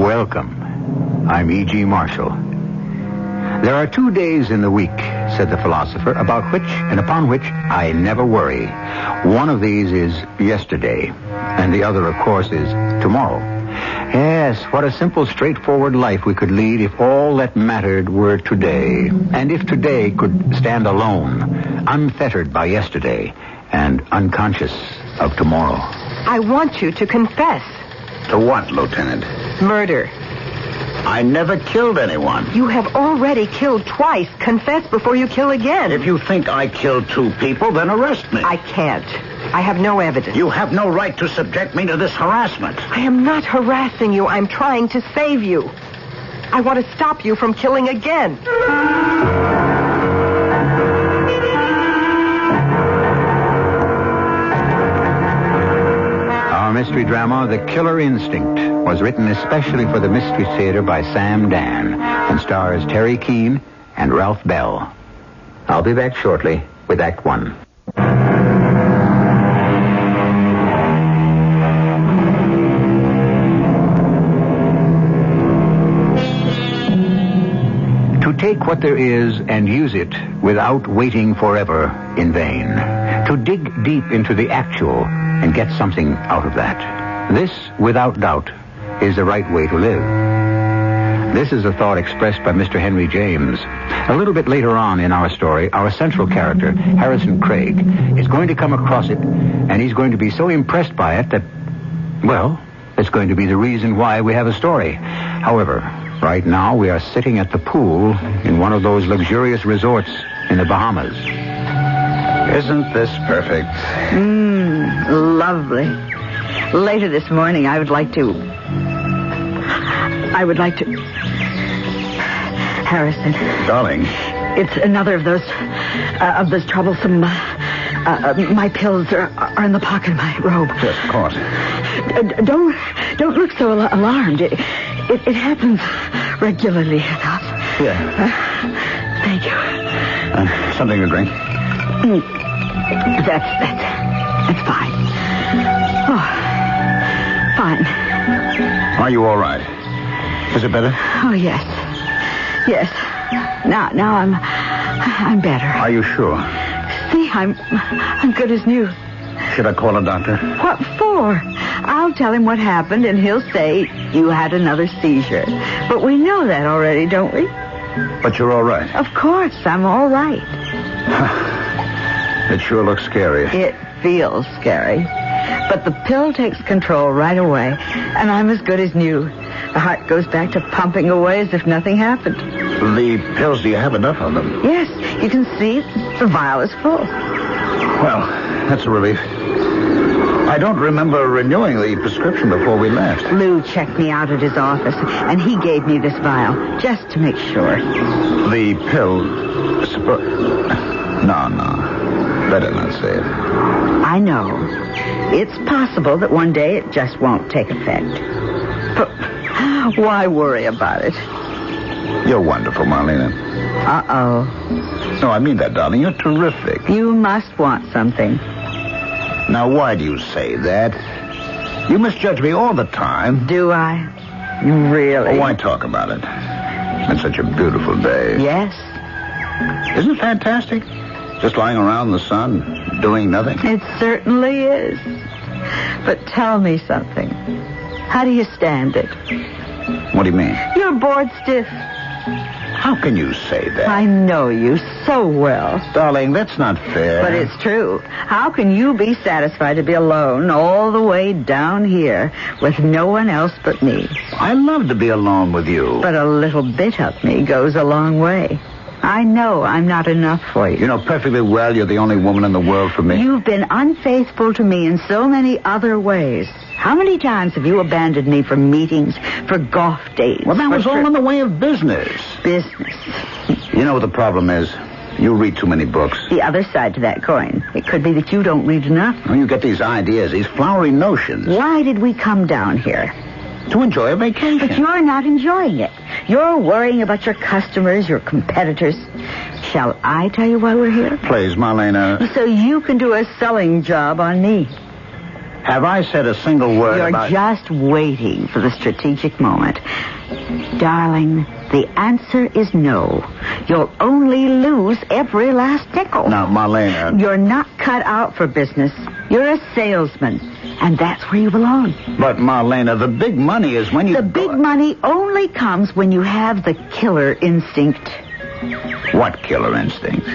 Welcome. I'm E.G. Marshall. There are 2 days in the week, said the philosopher, about which and upon which I never worry. One of these is yesterday, and the other, of course, is tomorrow. Yes, what a simple, straightforward life we could lead if all that mattered were today. And if today could stand alone, unfettered by yesterday, and unconscious of tomorrow. I want you to confess. To what, Lieutenant? Murder. I never killed anyone. You have already killed twice. Confess before you kill again. If you think I killed 2 people, then arrest me. I can't. I have no evidence. You have no right to subject me to this harassment. I am not harassing you. I'm trying to save you. I want to stop you from killing again. Our mystery drama, The Killer Instinct, was written especially for the Mystery Theater by Sam Dan and stars Terry Keane and Ralph Bell. I'll be back shortly with Act 1. To take what there is and use it without waiting forever in vain. To dig deep into the actual and get something out of that. This, without doubt, is the right way to live. This is a thought expressed by Mr. Henry James. A little bit later on in our story, our central character, Harrison Craig, is going to come across it, and he's going to be so impressed by it that, well, it's going to be the reason why we have a story. However, right now we are sitting at the pool in one of those luxurious resorts in the Bahamas. Isn't this perfect? Lovely. Later this morning, I would like to... Harrison. Darling. It's another of those troublesome... my pills are in the pocket of my robe. Yes, of course. Don't look so alarmed. It happens regularly enough. Yeah. Thank you. Something to drink? That's fine. Oh, fine. Are you all right? Is it better? Oh, yes. Yes. Now I'm better. Are you sure? See, I'm good as new. Should I call a doctor? What for? I'll tell him what happened, and he'll say you had another seizure. But we know that already, don't we? But you're all right. Of course, I'm all right. It sure looks scary. It feels scary. But the pill takes control right away, and I'm as good as new. The heart goes back to pumping away as if nothing happened. The pills, do you have enough of them? Yes, you can see the vial is full. Well, that's a relief. I don't remember renewing the prescription before we left. Lou checked me out at his office, and he gave me this vial, just to make sure. The pill... No. Better not say it. I know. It's possible that one day it just won't take effect. But why worry about it? You're wonderful, Marlena. Uh-oh. No, I mean that, darling. You're terrific. You must want something. Now, why do you say that? You misjudge me all the time. Do I? Really? Oh, why talk about it? It's such a beautiful day. Yes. Isn't it fantastic? Just lying around in the sun, doing nothing. It certainly is. But tell me something. How do you stand it? What do you mean? You're bored stiff. How can you say that? I know you so well. Darling, that's not fair. But it's true. How can you be satisfied to be alone all the way down here with no one else but me? I love to be alone with you. But a little bit of me goes a long way. I know I'm not enough for you. You know perfectly well you're the only woman in the world for me. You've been unfaithful to me in so many other ways. How many times have you abandoned me for meetings, for golf dates? Well, that was all in the way of business. Business. You know what the problem is? You read too many books. The other side to that coin. It could be that you don't read enough. Well, you get these ideas, these flowery notions. Why did we come down here? To enjoy a vacation. But you're not enjoying it. You're worrying about your customers, your competitors. Shall I tell you why we're here? Please, Marlena. So you can do a selling job on me. Have I said a single word about... You're just waiting for the strategic moment. Darling, the answer is no. You'll only lose every last nickel. Now, Marlena... You're not cut out for business. You're a salesman, and that's where you belong. But, Marlena, the big money is when you... The big money only comes when you have the killer instinct. What killer instinct?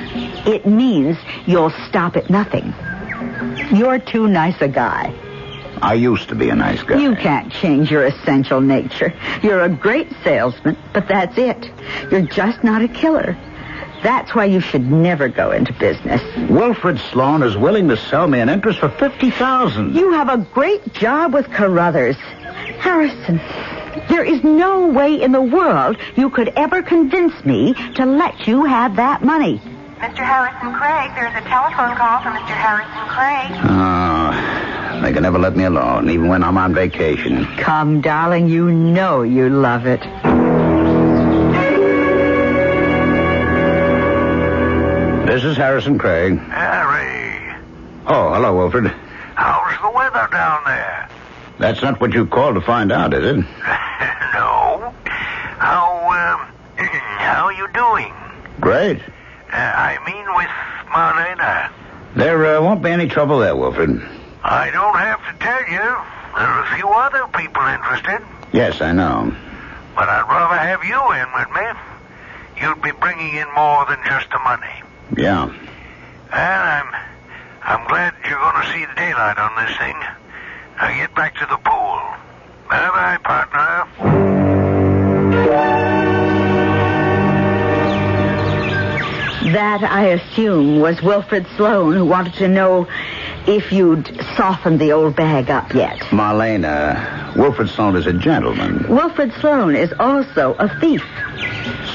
It means you'll stop at nothing. You're too nice a guy. I used to be a nice guy. You can't change your essential nature. You're a great salesman, but that's it. You're just not a killer. That's why you should never go into business. Wilfred Sloan is willing to sell me an interest for $50,000. You have a great job with Carruthers. Harrison, there is no way in the world you could ever convince me to let you have that money. Mr. Harrison Craig, there's a telephone call from Mr. Harrison Craig. Oh, they can never let me alone, even when I'm on vacation. Come, darling, you know you love it. This is Harrison Craig. Harry, Oh, hello, Wilfred. how's the weather down there? That's not what you called to find out, is it? No. How you doing? Great. I mean with Marlena. There won't be any trouble there, Wilfred. I don't have to tell you. There are a few other people interested. Yes, I know. But I'd rather have you in with me. You'd be bringing in more than just the money. Yeah. And I'm glad you're going to see the daylight on this thing. Now get back to the pool. Bye-bye, partner. That, I assume, was Wilfred Sloan, who wanted to know if you'd softened the old bag up yet. Marlena, Wilfred Sloan is a gentleman. Wilfred Sloan is also a thief.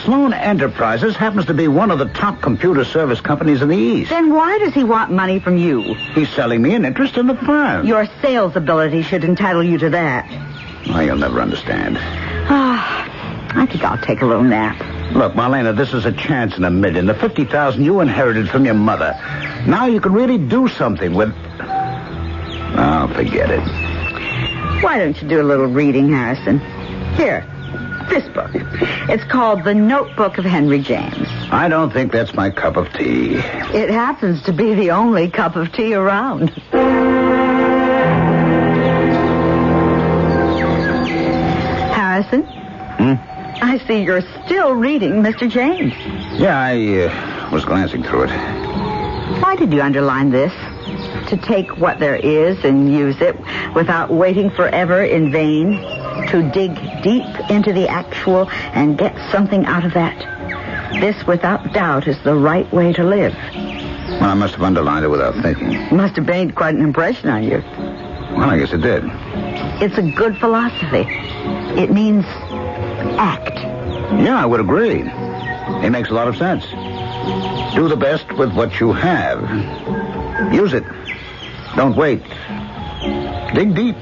Sloan Enterprises happens to be one of the top computer service companies in the East. Then why does he want money from you? He's selling me an interest in the firm. Your sales ability should entitle you to that. Oh, you'll never understand. I think I'll take a little nap. Look, Marlena, this is a chance in a million. The $50,000 you inherited from your mother. Now you can really do something with... Oh, forget it. Why don't you do a little reading, Harrison? Here, this book. It's called The Notebook of Henry James. I don't think that's my cup of tea. It happens to be the only cup of tea around. Harrison? I see you're still reading Mr. James. Yeah, I was glancing through it. Why did you underline this? To take what there is and use it without waiting forever in vain? To dig deep into the actual and get something out of that? This, without doubt, is the right way to live. Well, I must have underlined it without thinking. It must have made quite an impression on you. Well, I guess it did. It's a good philosophy. It means act. Yeah, I would agree. It makes a lot of sense. Do the best with what you have. Use it. Don't wait. Dig deep.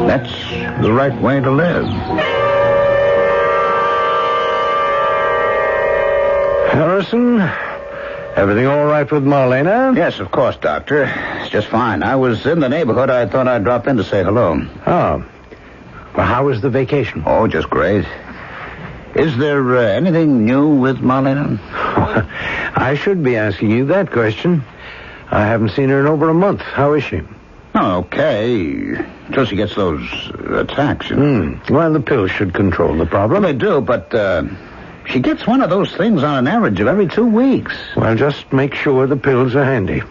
That's the right way to live. Harrison, everything all right with Marlena? Yes, of course, Doctor. It's just fine. I was in the neighborhood. I thought I'd drop in to say hello. Oh. Well, how was the vacation? Oh, just great. Is there anything new with Marlena? I should be asking you that question. I haven't seen her in over a month. How is she? Oh, okay. Until she gets those attacks, you know. Well, the pills should control the problem. Well, they do, but she gets one of those things on an average of every 2 weeks. Well, just make sure the pills are handy.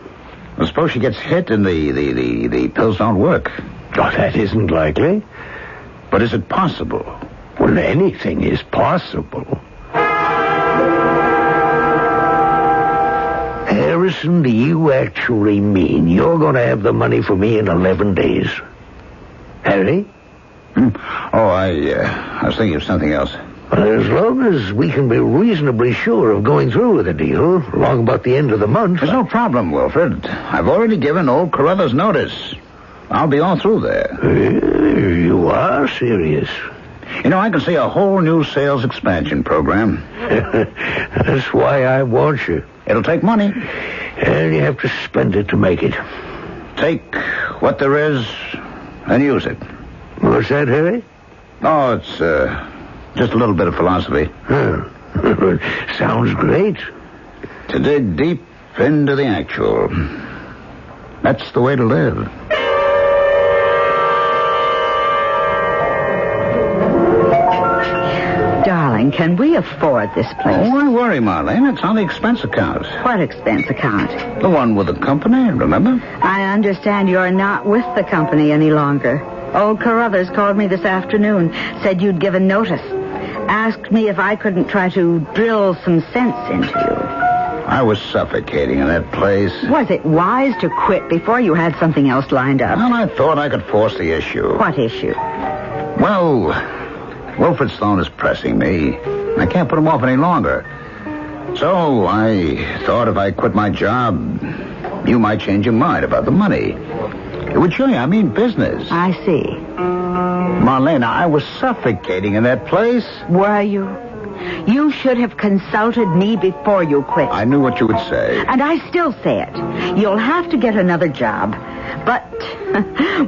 I suppose she gets hit and the pills don't work. Oh, that isn't likely. But is it possible? Well, anything is possible. Harrison, do you actually mean you're going to have the money for me in 11 days? Harry? Oh, I was thinking of something else. Well, as long as we can be reasonably sure of going through with the deal, long about the end of the month... There's no problem, Wilfred. I've already given old Carruthers notice. I'll be all through there. You are serious. You know, I can see a whole new sales expansion program. That's why I want you. It'll take money. And you have to spend it to make it. Take what there is and use it. What's that, Harry? Oh, it's just a little bit of philosophy. Sounds great. To dig deep into the actual. That's the way to live. Darling, can we afford this place? Oh, don't worry, Marlene. It's on the expense account. What expense account? The one with the company, remember? I understand you're not with the company any longer. Old Carruthers called me this afternoon, said you'd given notice. Asked me if I couldn't try to drill some sense into you. I was suffocating in that place. Was it wise to quit before you had something else lined up? Well, I thought I could force the issue. What issue? Well, Wilfred Sloan is pressing me. I can't put him off any longer. So I thought if I quit my job, you might change your mind about the money. It would show you I mean business. I see. Marlena, I was suffocating in that place. Were you? You should have consulted me before you quit. I knew what you would say. And I still say it. You'll have to get another job. But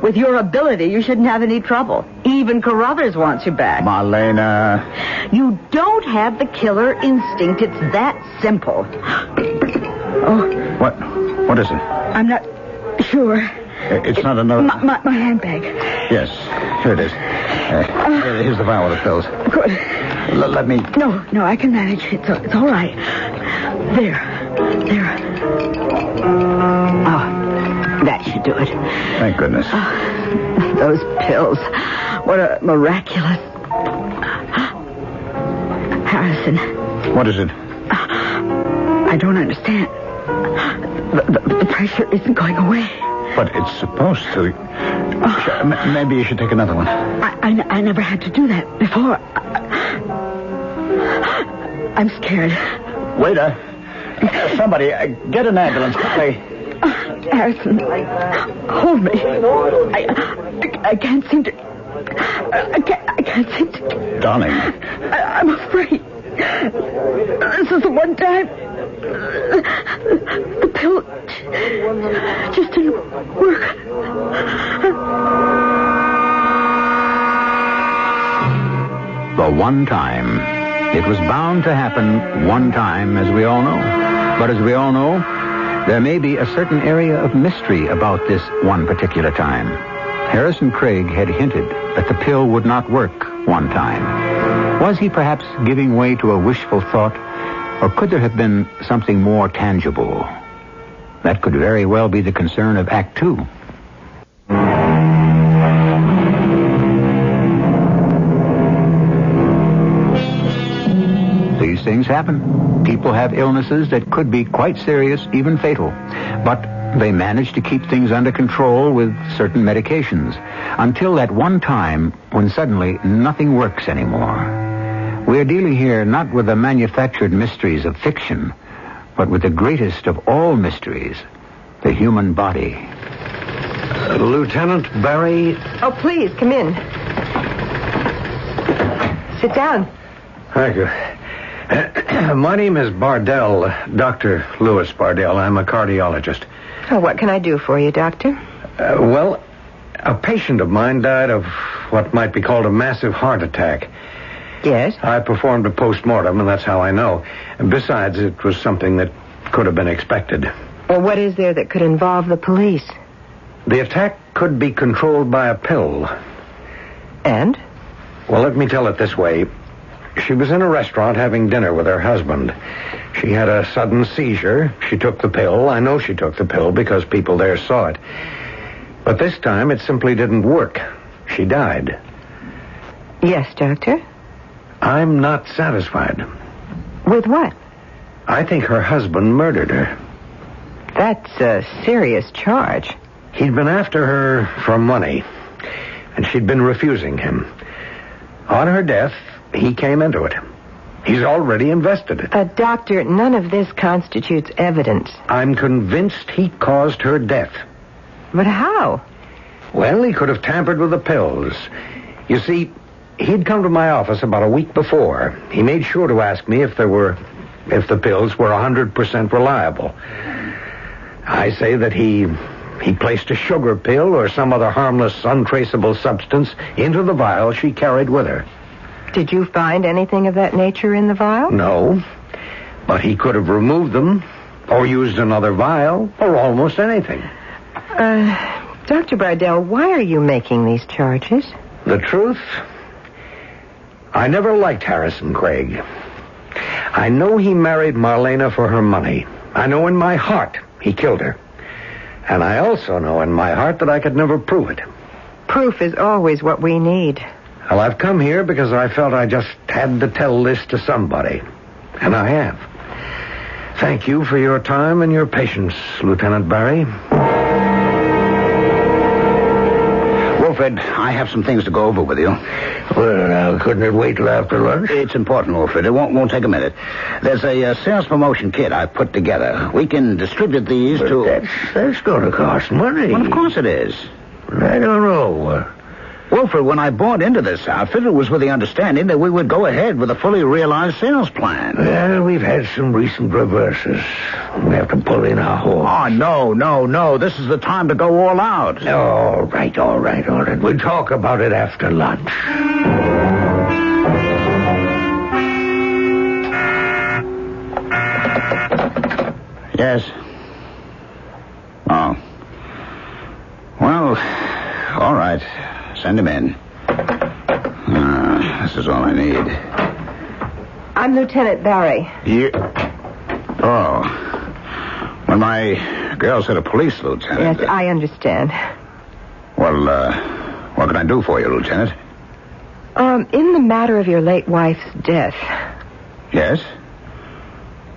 with your ability, you shouldn't have any trouble. Even Carruthers wants you back. Marlena. You don't have the killer instinct. It's that simple. Oh. What is it? I'm not sure. It's not another... My handbag. Yes, here it is. Here's the vial with the pills. Good. Let me... No, I can manage. It's all right. There. Oh, that should do it. Thank goodness. Those pills. What a miraculous... Harrison. What is it? I don't understand. The pressure isn't going away. But it's supposed to. Maybe you should take another one. I never had to do that before. I'm scared. Waiter. Somebody, get an ambulance quickly. Harrison, hold me. I can't seem to... I can't seem to... Darling. I'm afraid. This is the one time... The pill just didn't work. The one time. It was bound to happen one time, as we all know. But as we all know, there may be a certain area of mystery about this one particular time. Harrison Craig had hinted that the pill would not work one time. Was he perhaps giving way to a wishful thought? Or could there have been something more tangible? That could very well be the concern of Act 2. These things happen. People have illnesses that could be quite serious, even fatal. But they manage to keep things under control with certain medications. Until that one time when suddenly nothing works anymore. We are dealing here not with the manufactured mysteries of fiction, but with the greatest of all mysteries, the human body. Lieutenant Barry? Oh, please, come in. Sit down. Thank you. My name is Bardell, Dr. Louis Bardell. I'm a cardiologist. Oh, what can I do for you, Doctor? Well, a patient of mine died of what might be called a massive heart attack. Yes? I performed a post-mortem, and that's how I know. And besides, it was something that could have been expected. Well, what is there that could involve the police? The attack could be controlled by a pill. And? Well, let me tell it this way. She was in a restaurant having dinner with her husband. She had a sudden seizure. She took the pill. I know she took the pill because people there saw it. But this time, it simply didn't work. She died. Yes, Doctor? I'm not satisfied. With what? I think her husband murdered her. That's a serious charge. He'd been after her for money, and she'd been refusing him. On her death, he came into it. He's already invested it. Doctor, none of this constitutes evidence. I'm convinced he caused her death. But how? Well, he could have tampered with the pills. You see, he'd come to my office about a week before. He made sure to ask me if the pills were 100% reliable. I say that he He placed a sugar pill or some other harmless, untraceable substance into the vial she carried with her. Did you find anything of that nature in the vial? No, but he could have removed them, or used another vial, or almost anything. Dr. Bardell, why are you making these charges? The truth? I never liked Harrison Craig. I know he married Marlena for her money. I know in my heart he killed her. And I also know in my heart that I could never prove it. Proof is always what we need. Well, I've come here because I felt I just had to tell this to somebody. And I have. Thank you for your time and your patience, Lieutenant Barry. Wilfred, I have some things to go over with you. Well, now, couldn't it wait till after lunch? It's important, Wilfred. It won't take a minute. There's a sales promotion kit I've put together. We can distribute these But to... That's going to cost money. Well, of course it is. I don't know. Wilfred, when I bought into this outfit, it was with the understanding that we would go ahead with a fully realized sales plan. Well, we've had some recent reverses. We have to pull in our horse. Oh, no. This is the time to go all out. All right. We'll talk about it after lunch. Yes. Oh. Well, all right. Send him in. This is all I need. I'm Lieutenant Barry. You... Oh. When my girl said a police lieutenant... Yes, I understand. Well, what can I do for you, Lieutenant? In the matter of your late wife's death. Yes?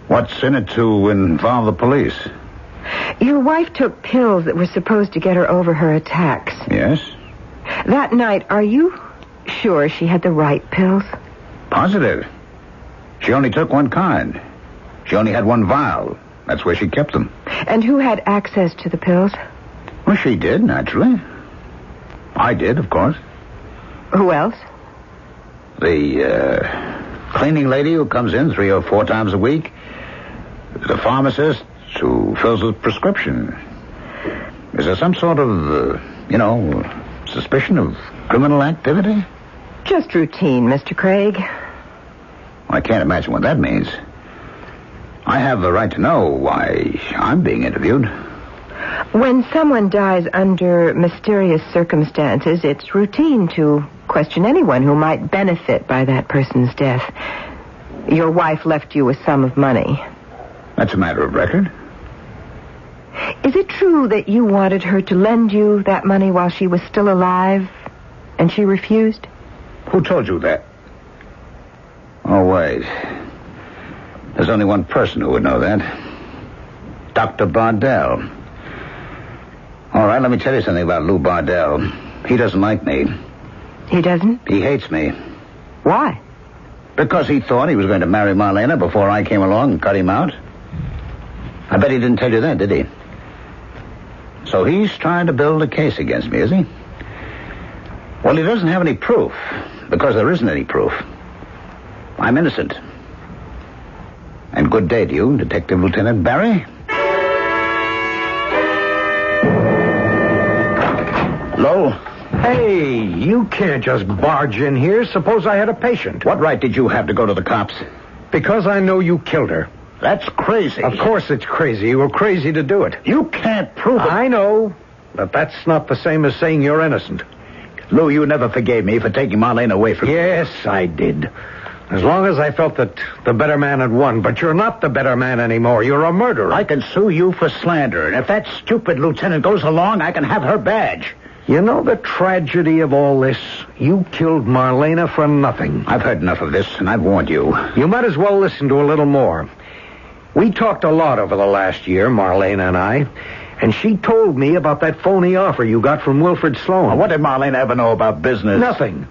What's in it to involve the police? Your wife took pills that were supposed to get her over her attacks. Yes? That night, are you sure she had the right pills? Positive. She only took one kind. She only had one vial. That's where she kept them. And who had access to the pills? Well, she did, naturally. I did, of course. Who else? The cleaning lady who comes in 3 or 4 times a week. The pharmacist who fills the prescription. Is there some sort of, suspicion of criminal activity? Just routine, Mr. Craig. I can't imagine what that means. I have the right to know why I'm being interviewed. When someone dies under mysterious circumstances, it's routine to question anyone who might benefit by that person's death. Your wife left you a sum of money. That's a matter of record. Is it true that you wanted her to lend you that money while she was still alive, and she refused? Who told you that? Oh, wait. There's only one person who would know that. Dr. Bardell. All right, let me tell you something about Lou Bardell. He doesn't like me. He doesn't? He hates me. Why? Because he thought he was going to marry Marlena before I came along and cut him out. I bet he didn't tell you that, did he? So he's trying to build a case against me, is he? Well, he doesn't have any proof, because there isn't any proof. I'm innocent. And good day to you, Detective Lieutenant Barry. Hello? Hey, you can't just barge in here. Suppose I had a patient. What right did you have to go to the cops? Because I know you killed her. That's crazy. Of course it's crazy. You were crazy to do it. You can't prove it. I know, but that's not the same as saying you're innocent. Lou, you never forgave me for taking Marlene away from you. Yes, I did. As long as I felt that the better man had won. But you're not the better man anymore. You're a murderer. I can sue you for slander. And if that stupid lieutenant goes along, I can have her badge. You know the tragedy of all this? You killed Marlena for nothing. I've heard enough of this, and I've warned you. You might as well listen to a little more. We talked a lot over the last year, Marlena and I, and she told me about that phony offer you got from Wilfred Sloan. Now, what did Marlena ever know about business? Nothing.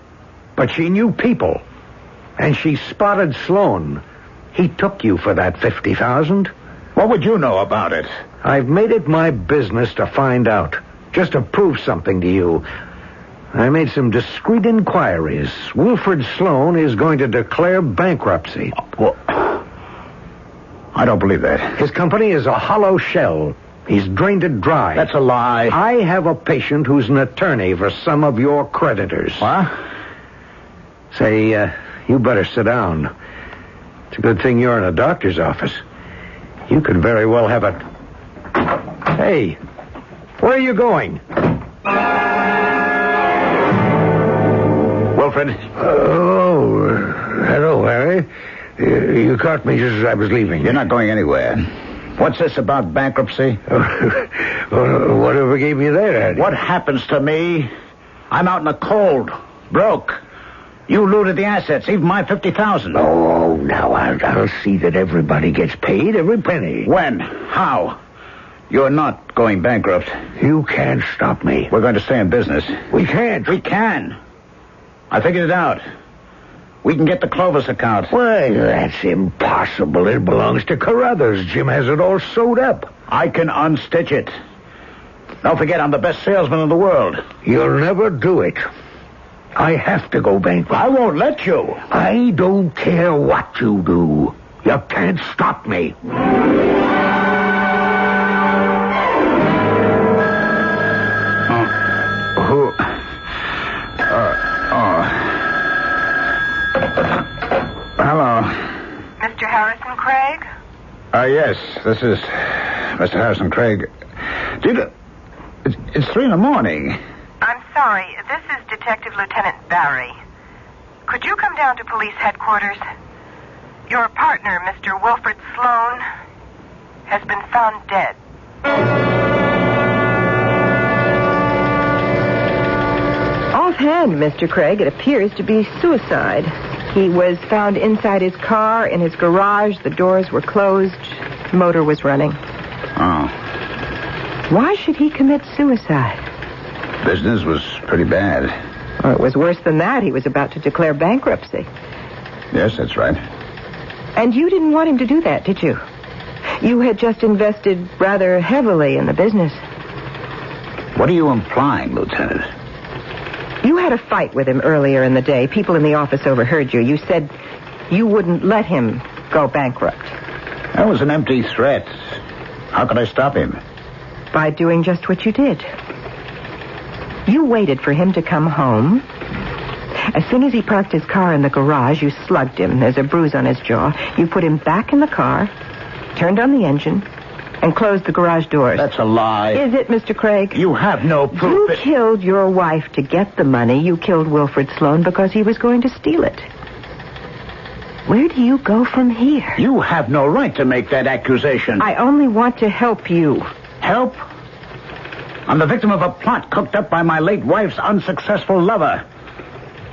But she knew people. And she spotted Sloan. He took you for that $50,000. What would you know about it? I've made it my business to find out. Just to prove something to you. I made some discreet inquiries. Wilfred Sloan is going to declare bankruptcy. Well, I don't believe that. His company is a hollow shell. He's drained it dry. That's a lie. I have a patient who's an attorney for some of your creditors. What? Say, you better sit down. It's a good thing you're in a doctor's office. You could very well have a... Hey, where are you going? Wilfred? Hello, Harry. You caught me just as I was leaving. You're not going anywhere. What's this about bankruptcy? Whatever gave you that idea? What happens to me? I'm out in the cold, broke. You looted the assets, even my $50,000. Oh, now I'll see that everybody gets paid, every penny. When? How? You're not going bankrupt. You can't stop me. We're going to stay in business. We can't. We can. I figured it out. We can get the Clovis account. Well, that's impossible. It belongs to Carruthers. Jim has it all sewed up. I can unstitch it. Don't forget, I'm the best salesman in the world. You'll never do it. I have to go bankrupt. I won't let you. I don't care what you do. You can't stop me. Hello. Mr. Harrison Craig? Yes, this is Mr. Harrison Craig. It's 3 a.m. I'm sorry. This is Detective Lieutenant Barry. Could you come down to police headquarters? Your partner, Mr. Wilfred Sloan, has been found dead. Offhand, Mr. Craig, it appears to be suicide. He was found inside his car, in his garage. The doors were closed. The motor was running. Oh. Why should he commit suicide? Business was pretty bad. Well, it was worse than that. He was about to declare bankruptcy. Yes, that's right. And you didn't want him to do that, did you? You had just invested rather heavily in the business. What are you implying, Lieutenant? You had a fight with him earlier in the day. People in the office overheard you. You said you wouldn't let him go bankrupt. That was an empty threat. How could I stop him? By doing just what you did. You waited for him to come home. As soon as he parked his car in the garage, you slugged him. There's a bruise on his jaw. You put him back in the car, turned on the engine, and closed the garage doors. That's a lie. Is it, Mr. Craig? You have no proof. You killed your wife to get the money. You killed Wilfred Sloan because he was going to steal it. Where do you go from here? You have no right to make that accusation. I only want to help you. Help? I'm the victim of a plot cooked up by my late wife's unsuccessful lover.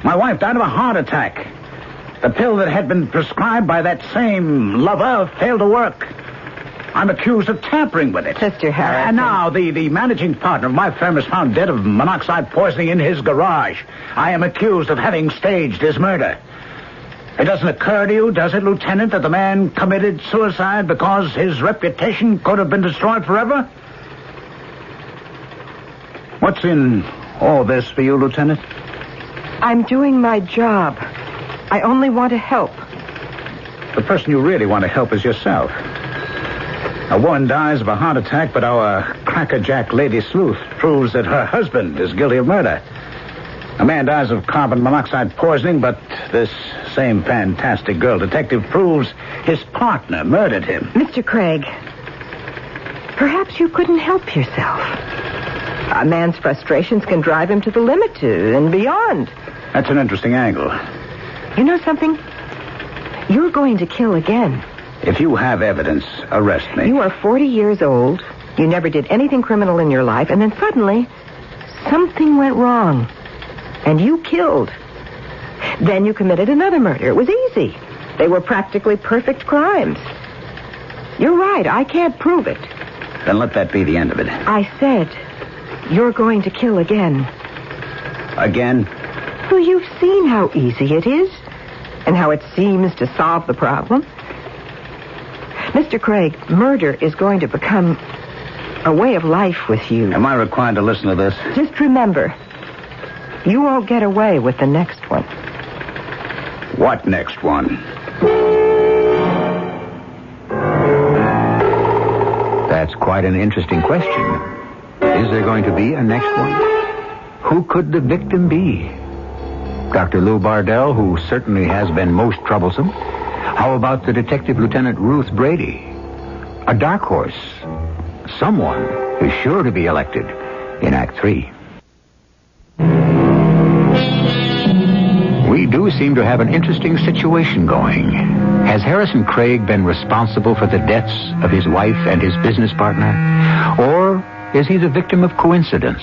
My wife died of a heart attack. The pill that had been prescribed by that same lover failed to work. I'm accused of tampering with it. Mr. Harrison. And now the managing partner of my firm is found dead of monoxide poisoning in his garage. I am accused of having staged his murder. It doesn't occur to you, does it, Lieutenant, that the man committed suicide because his reputation could have been destroyed forever? What's in all this for you, Lieutenant? I'm doing my job. I only want to help. The person you really want to help is yourself. A woman dies of a heart attack, but our crackerjack lady sleuth proves that her husband is guilty of murder. A man dies of carbon monoxide poisoning, but this same fantastic girl detective proves his partner murdered him. Mr. Craig, perhaps you couldn't help yourself. A man's frustrations can drive him to the limit and beyond. That's an interesting angle. You know something? You're going to kill again. If you have evidence, arrest me. You are 40 years old. You never did anything criminal in your life, and then suddenly, something went wrong. And you killed. Then you committed another murder. It was easy. They were practically perfect crimes. You're right. I can't prove it. Then let that be the end of it. I said, you're going to kill again. Again? Well, you've seen how easy it is, and how it seems to solve the problem. Mr. Craig, murder is going to become a way of life with you. Am I required to listen to this? Just remember, you won't get away with the next one. What next one? That That's quite an interesting question. Is there going to be a next one? Who could the victim be? Dr. Lou Bardell, who certainly has been most troublesome. How about the Detective Lieutenant Ruth Brady? A dark horse. Someone is sure to be elected in Act 3. We do seem to have an interesting situation going. Has Harrison Craig been responsible for the deaths of his wife and his business partner? Or is he the victim of coincidence?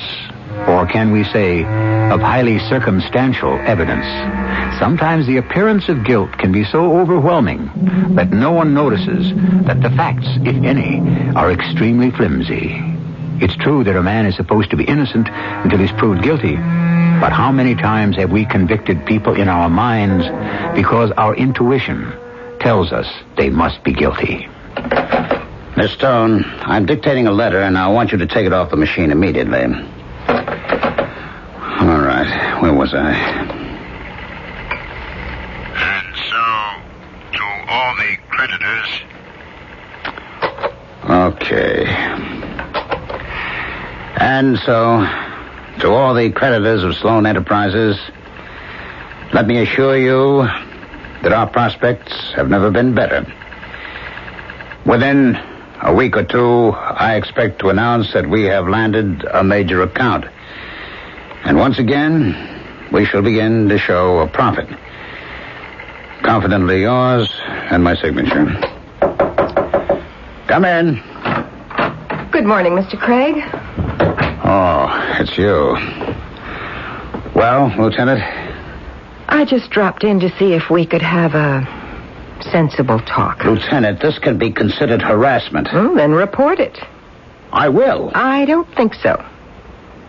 Or can we say, of highly circumstantial evidence? Sometimes the appearance of guilt can be so overwhelming that no one notices that the facts, if any, are extremely flimsy. It's true that a man is supposed to be innocent until he's proved guilty. But how many times have we convicted people in our minds because our intuition tells us they must be guilty? Miss Stone, I'm dictating a letter, and I want you to take it off the machine immediately. All right. Where was I? And so, to all the creditors... Okay. And so, to all the creditors of Sloan Enterprises, let me assure you that our prospects have never been better. Within a week or two, I expect to announce that we have landed a major account. And once again, we shall begin to show a profit. Confidently yours and my signature. Come in. Good morning, Mr. Craig. Oh, it's you. Well, Lieutenant? I just dropped in to see if we could have a sensible talk. Lieutenant, this can be considered harassment. Then report it. I will. I don't think so.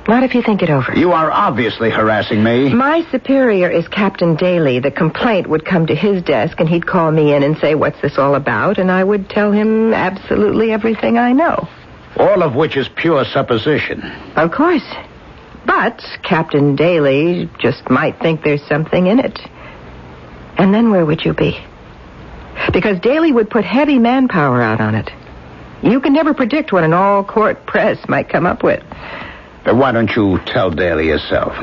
Not if you think it over. You are obviously harassing me. My superior is Captain Daly. The complaint would come to his desk, and he'd call me in and say, "What's this all about?" And I would tell him absolutely everything I know. All of which is pure supposition. Of course. But Captain Daly just might think there's something in it. And then where would you be? Because Daly would put heavy manpower out on it. You can never predict what an all-court press might come up with. Then why don't you tell Daly yourself,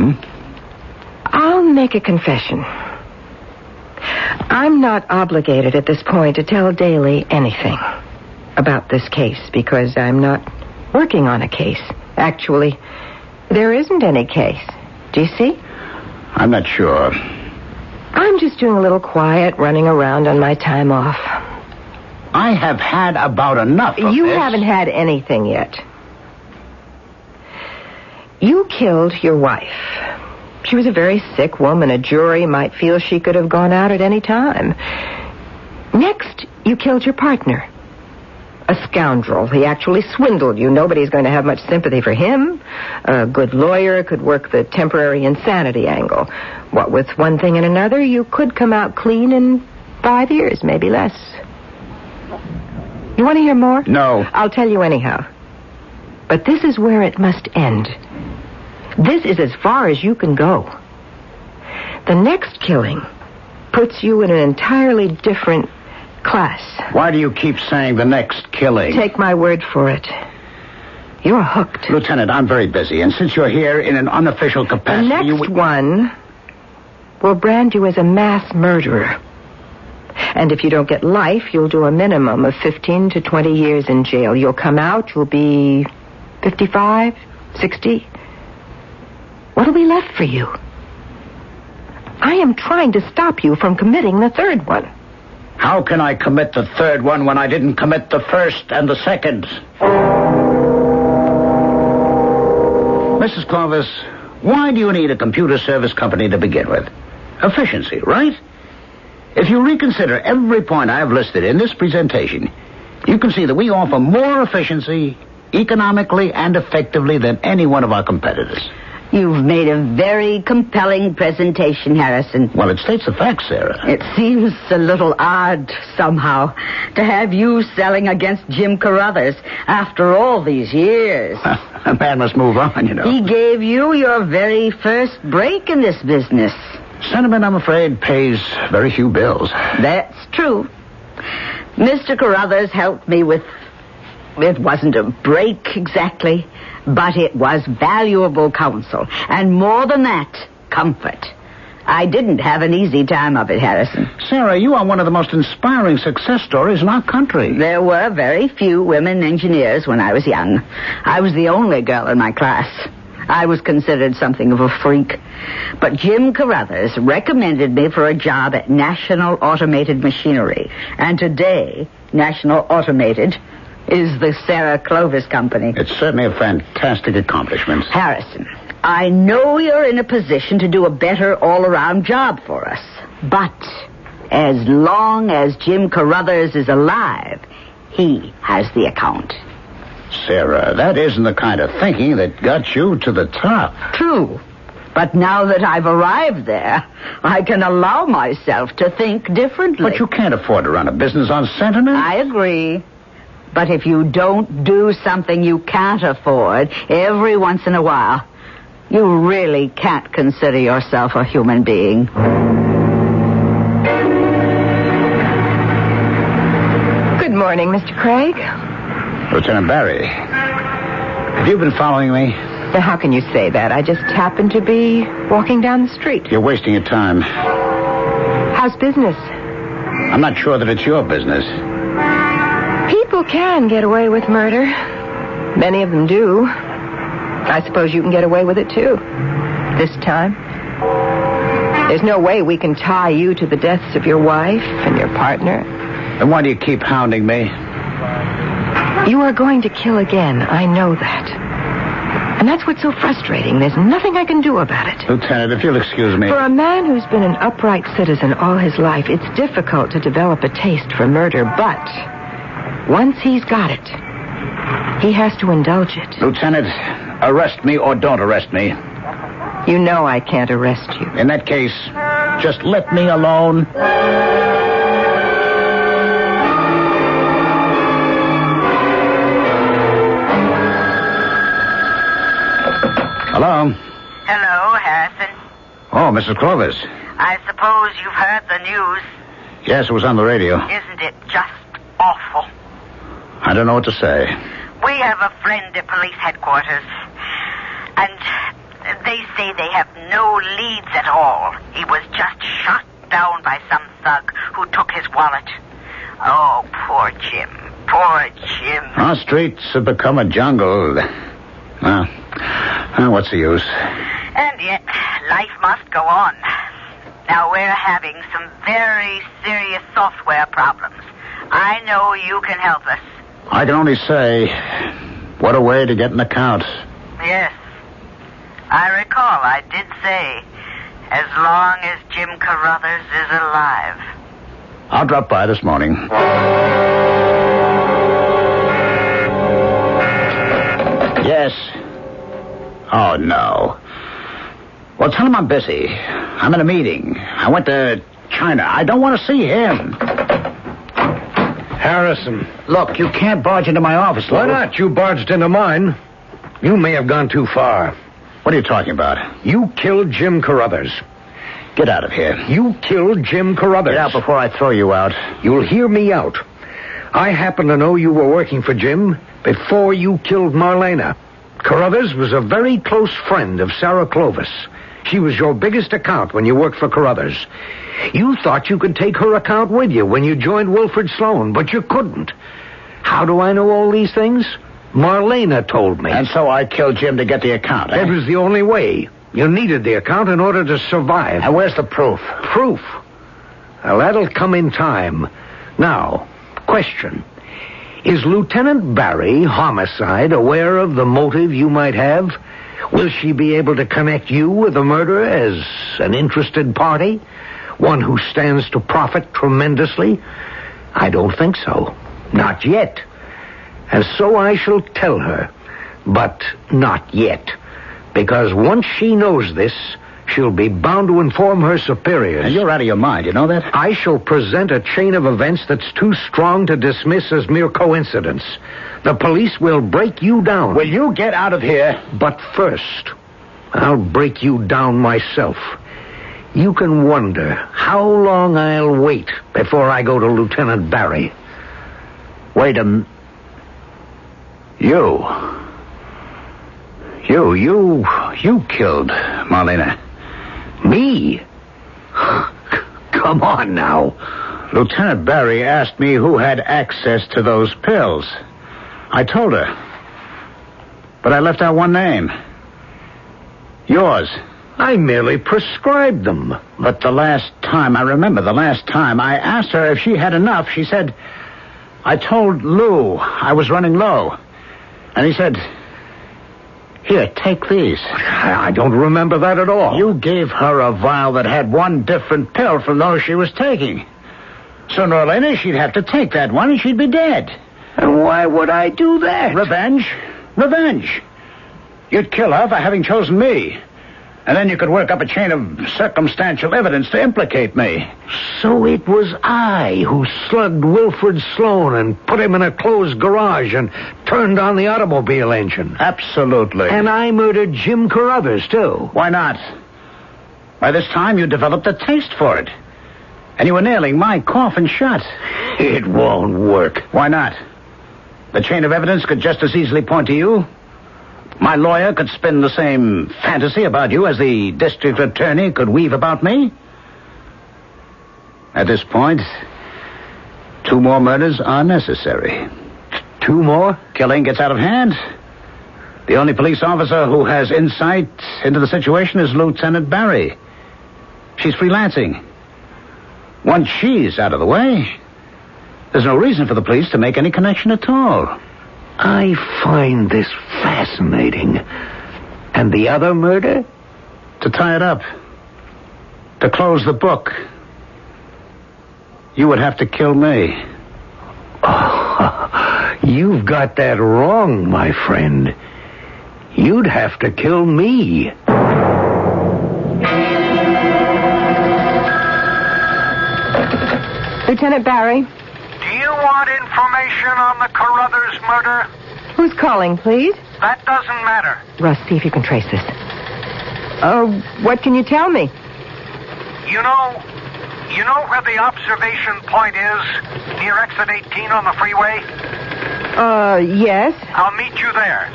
I'll make a confession. I'm not obligated at this point to tell Daly anything about this case because I'm not working on a case. Actually, there isn't any case. Do you see? I'm not sure. I'm just doing a little quiet, running around on my time off. I have had about enough of You this. haven't had anything yet. You killed your wife. She was a very sick woman. A jury might feel she could have gone out at any time. Next, you killed your partner. A scoundrel. He actually swindled you. Nobody's going to have much sympathy for him. A good lawyer could work the temporary insanity angle. What with one thing and another, you could come out clean in 5 years, maybe less. You want to hear more? No. I'll tell you anyhow. But this is where it must end. This is as far as you can go. The next killing puts you in an entirely different class. Why do you keep saying the next killing? Take my word for it. You're hooked. Lieutenant, I'm very busy, and since you're here in an unofficial capacity... The next one will brand you as a mass murderer. And if you don't get life, you'll do a minimum of 15 to 20 years in jail. You'll come out, you'll be 55, 60. What'll be left for you? I am trying to stop you from committing the third one. How can I commit the third one when I didn't commit the first and the second? Mrs. Clovis, why do you need a computer service company to begin with? Efficiency, right? If you reconsider every point I have listed in this presentation, you can see that we offer more efficiency economically and effectively than any one of our competitors. You've made a very compelling presentation, Harrison. Well, it states the facts, Sarah. It seems a little odd, somehow, to have you selling against Jim Carruthers after all these years. A man must move on, you know. He gave you your very first break in this business. Sentiment, I'm afraid, pays very few bills. That's true. Mr. Carruthers helped me with It wasn't a break exactly, but it was valuable counsel. And more than that, comfort. I didn't have an easy time of it, Harrison. Sarah, you are one of the most inspiring success stories in our country. There were very few women engineers when I was young. I was the only girl in my class. I was considered something of a freak. But Jim Carruthers recommended me for a job at National Automated Machinery. And today, National Automated is the Sarah Clovis Company. It's certainly a fantastic accomplishment. Harrison, I know you're in a position to do a better all-around job for us. But as long as Jim Carruthers is alive, he has the account. Sarah, that isn't the kind of thinking that got you to the top. True. But now that I've arrived there, I can allow myself to think differently. But you can't afford to run a business on sentiment. I agree. But if you don't do something you can't afford every once in a while, you really can't consider yourself a human being. Good morning, Mr. Craig. Lieutenant Barry, have you been following me? Now, how can you say that? I just happened to be walking down the street. You're wasting your time. How's business? I'm not sure that it's your business. People can get away with murder. Many of them do. I suppose you can get away with it, too. This time. There's no way we can tie you to the deaths of your wife and your partner. Then why do you keep hounding me? You are going to kill again. I know that. And that's what's so frustrating. There's nothing I can do about it. Lieutenant, if you'll excuse me. For a man who's been an upright citizen all his life, it's difficult to develop a taste for murder, but once he's got it, he has to indulge it. Lieutenant, arrest me or don't arrest me. You know I can't arrest you. In that case, just let me alone. Hello? Hello, Harrison. Oh, Mrs. Clovis. I suppose you've heard the news. Yes, it was on the radio. Isn't it just awful? I don't know what to say. We have a friend at police headquarters, and they say they have no leads at all. He was just shot down by some thug who took his wallet. Oh, poor Jim. Poor Jim. Our streets have become a jungle. Well, what's the use? And yet, life must go on. Now, we're having some very serious software problems. I know you can help us. I can only say, what a way to get an account. Yes. I recall I did say, as long as Jim Carruthers is alive. I'll drop by this morning. Yes. Oh, no. Well, tell him I'm busy. I'm in a meeting. I went to China. I don't want to see him. Harrison. Look, you can't barge into my office, Why Lou. not? You barged into mine. You may have gone too far. What are you talking about? You killed Jim Carruthers. Get out of here. You killed Jim Carruthers. Get out before I throw you out. You'll hear me out. I happen to know you were working for Jim before you killed Marlena. Carruthers was a very close friend of Sarah Clovis. She was your biggest account when you worked for Carruthers. You thought you could take her account with you when you joined Wilfred Sloan, but you couldn't. How do I know all these things? Marlena told me. And so I killed Jim to get the account, eh? That was the only way. You needed the account in order to survive. And where's the proof? Proof? Well, that'll come in time. Now, question. Is Lieutenant Barry, homicide, aware of the motive you might have? Will she be able to connect you with the murderer as an interested party? One who stands to profit tremendously? I don't think so. Not yet. And so I shall tell her. But not yet. Because once she knows this, she'll be bound to inform her superiors. And you're out of your mind, you know that? I shall present a chain of events that's too strong to dismiss as mere coincidence. The police will break you down. Will you get out of here? But first, I'll break you down myself. You can wonder how long I'll wait before I go to Lieutenant Barry. Wait a You killed Marlena. Me? Come on now. Lieutenant Barry asked me who had access to those pills. I told her. But I left out one name. Yours. I merely prescribed them. But the last time I asked her if she had enough, she said, I told Lou I was running low. And he said, here, take these. I don't remember that at all. You gave her a vial that had one different pill from those she was taking. Sooner or later, she'd have to take that one and she'd be dead. And why would I do that? Revenge. You'd kill her for having chosen me. And then you could work up a chain of circumstantial evidence to implicate me. So it was I who slugged Wilfred Sloan and put him in a closed garage and turned on the automobile engine. Absolutely. And I murdered Jim Carruthers, too. Why not? By this time, you developed a taste for it. And you were nailing my coffin shut. It won't work. Why not? The chain of evidence could just as easily point to you. My lawyer could spin the same fantasy about you as the district attorney could weave about me. At this point, 2 more murders are necessary. 2 more? Killing gets out of hand. The only police officer who has insight into the situation is Lieutenant Barry. She's freelancing. Once she's out of the way, there's no reason for the police to make any connection at all. I find this fascinating. And the other murder? To tie it up. To close the book. You would have to kill me. Oh, you've got that wrong, my friend. You'd have to kill me. Lieutenant Barry? Do you want information on the Carruthers murder? Who's calling, please? That doesn't matter. Russ, see if you can trace this. What can you tell me? You know where the observation point is near exit 18 on the freeway? Yes. I'll meet you there.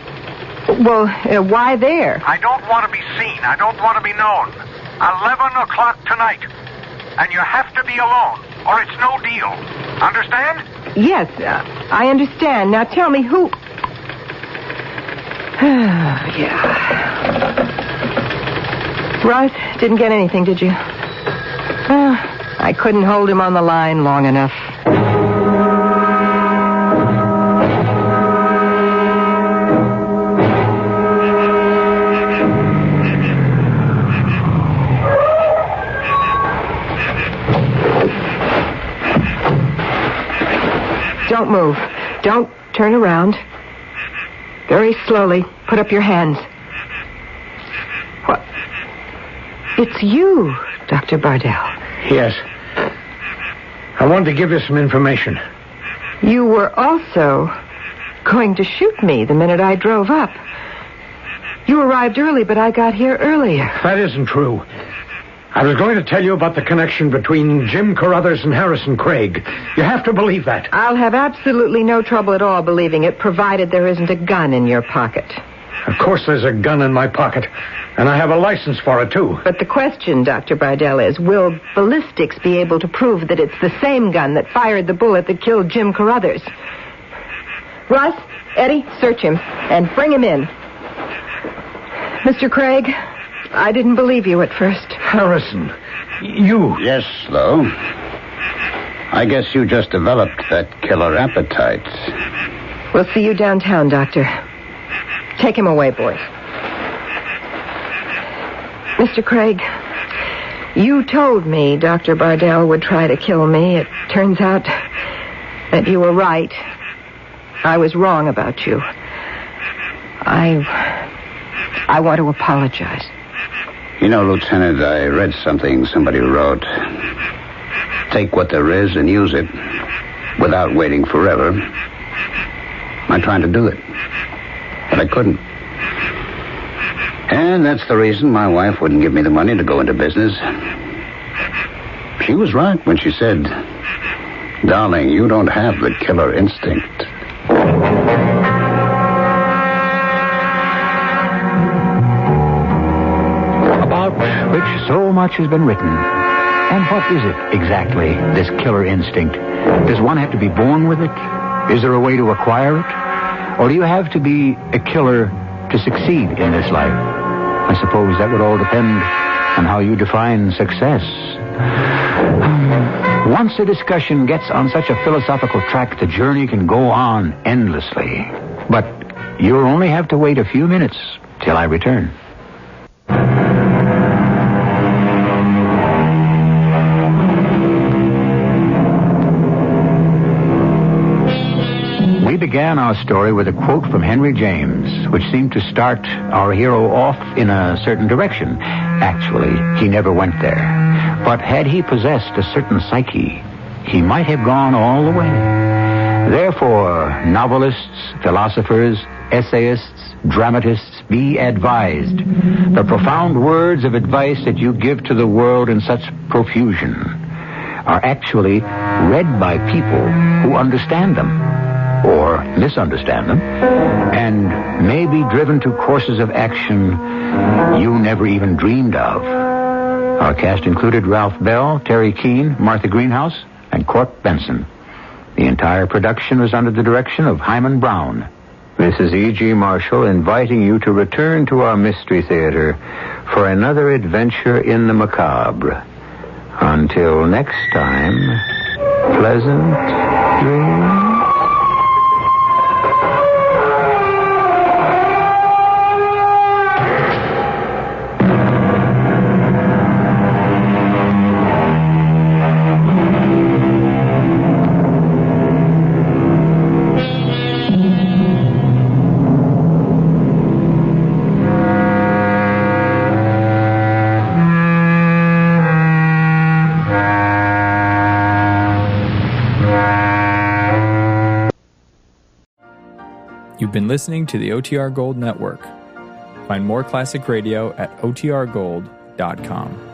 Well, why there? I don't want to be seen. I don't want to be known. 11 o'clock tonight. And you have to be alone, or it's no deal. Understand? Yes, I understand. Now tell me who... Yeah. Russ, didn't get anything, did you? I couldn't hold him on the line long enough. Don't move. Don't turn around. Very slowly. Put up your hands. What? It's you, Dr. Bardell. Yes. I wanted to give you some information. You were also going to shoot me the minute I drove up. You arrived early, but I got here earlier. That isn't true. I was going to tell you about the connection between Jim Carruthers and Harrison Craig. You have to believe that. I'll have absolutely no trouble at all believing it, provided there isn't a gun in your pocket. Of course there's a gun in my pocket, and I have a license for it, too. But the question, Dr. Bardell, is, will ballistics be able to prove that it's the same gun that fired the bullet that killed Jim Carruthers? Russ, Eddie, search him, and bring him in. Mr. Craig, I didn't believe you at first. Harrison, you... Yes, Flo. I guess you just developed that killer appetite. We'll see you downtown, Doctor. Take him away, boys. Mr. Craig, you told me Dr. Bardell would try to kill me. It turns out that you were right. I was wrong about you. I want to apologize. You know, Lieutenant, I read something somebody wrote. Take what there is and use it without waiting forever. I'm trying to do it. But I couldn't. And that's the reason my wife wouldn't give me the money to go into business. She was right when she said, darling, you don't have the killer instinct. much has been written. And what is it exactly, this killer instinct? Does one have to be born with it? Is there a way to acquire it? Or do you have to be a killer to succeed in this life? I suppose that would all depend on how you define success. Once a discussion gets on such a philosophical track, the journey can go on endlessly. But you'll only have to wait a few minutes till I return. We began our story with a quote from Henry James, which seemed to start our hero off in a certain direction. Actually, he never went there. But had he possessed a certain psyche, he might have gone all the way. Therefore, novelists, philosophers, essayists, dramatists, be advised. The profound words of advice that you give to the world in such profusion are actually read by people who understand them, or misunderstand them, and may be driven to courses of action you never even dreamed of. Our cast included Ralph Bell, Terry Keane, Martha Greenhouse, and Court Benson. The entire production was under the direction of Hyman Brown. This is E.G. Marshall inviting you to return to our Mystery Theater for another adventure in the macabre. Until next time, pleasant dreams. You've been listening to the OTR Gold Network. Find more classic radio at otrgold.com.